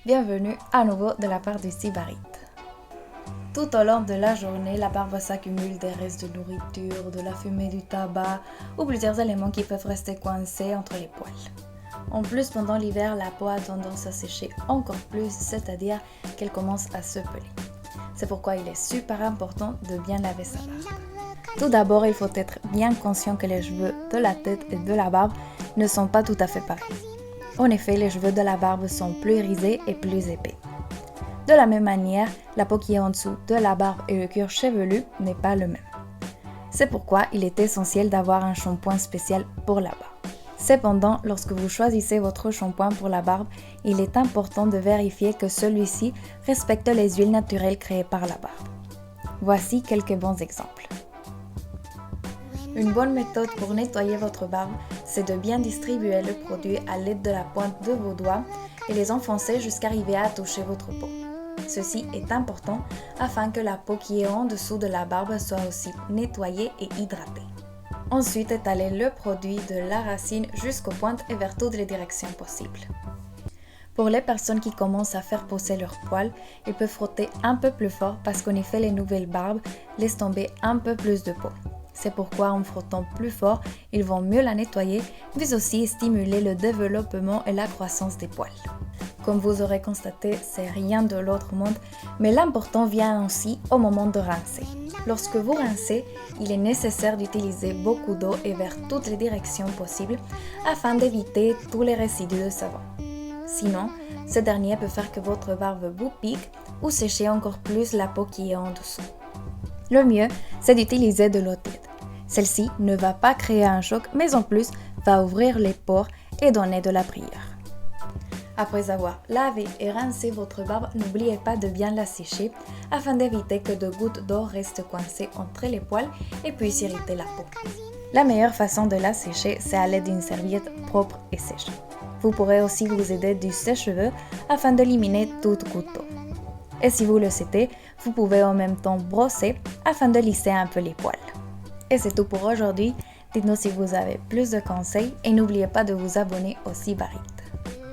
Bienvenue à nouveau de la part du Sybarite. Tout au long de la journée, la barbe s'accumule des restes de nourriture, de la fumée du tabac ou plusieurs éléments qui peuvent rester coincés entre les poils. En plus, pendant l'hiver, la peau a tendance à sécher encore plus, c'est-à-dire qu'elle commence à se peler. C'est pourquoi il est super important de bien laver sa barbe. Tout d'abord, il faut être bien conscient que les cheveux de la tête et de la barbe ne sont pas tout à fait pareils. En effet, les cheveux de la barbe sont plus irisés et plus épais. De la même manière, la peau qui est en dessous de la barbe et le cuir chevelu n'est pas le même. C'est pourquoi il est essentiel d'avoir un shampoing spécial pour la barbe. Cependant, lorsque vous choisissez votre shampoing pour la barbe, il est important de vérifier que celui-ci respecte les huiles naturelles créées par la barbe. Voici quelques bons exemples. Une bonne méthode pour nettoyer votre barbe, c'est de bien distribuer le produit à l'aide de la pointe de vos doigts et les enfoncer jusqu'à arriver à toucher votre peau. Ceci est important afin que la peau qui est en dessous de la barbe soit aussi nettoyée et hydratée. Ensuite, étalez le produit de la racine jusqu'aux pointes et vers toutes les directions possibles. Pour les personnes qui commencent à faire pousser leurs poils, ils peuvent frotter un peu plus fort parce qu'en effet, les nouvelles barbes laissent tomber un peu plus de peau. C'est pourquoi en frottant plus fort, ils vont mieux la nettoyer, mais aussi stimuler le développement et la croissance des poils. Comme vous aurez constaté, c'est rien de l'autre monde, mais l'important vient aussi au moment de rincer. Lorsque vous rincez, il est nécessaire d'utiliser beaucoup d'eau et vers toutes les directions possibles afin d'éviter tous les résidus de savon. Sinon, ce dernier peut faire que votre barbe vous pique ou sécher encore plus la peau qui est en dessous. Le mieux, c'est d'utiliser de l'eau tiède. Celle-ci ne va pas créer un choc, mais en plus va ouvrir les pores et donner de la brilleur. Après avoir lavé et rincé votre barbe, n'oubliez pas de bien la sécher afin d'éviter que de gouttes d'eau restent coincées entre les poils et puissent irriter la peau. La meilleure façon de la sécher, c'est à l'aide d'une serviette propre et sèche. Vous pourrez aussi vous aider du sèche-cheveux afin d'éliminer toute goutte d'eau. Et si vous le souhaitez, vous pouvez en même temps brosser afin de lisser un peu les poils. Et c'est tout pour aujourd'hui. Dites-nous si vous avez plus de conseils et n'oubliez pas de vous abonner au Sybarite.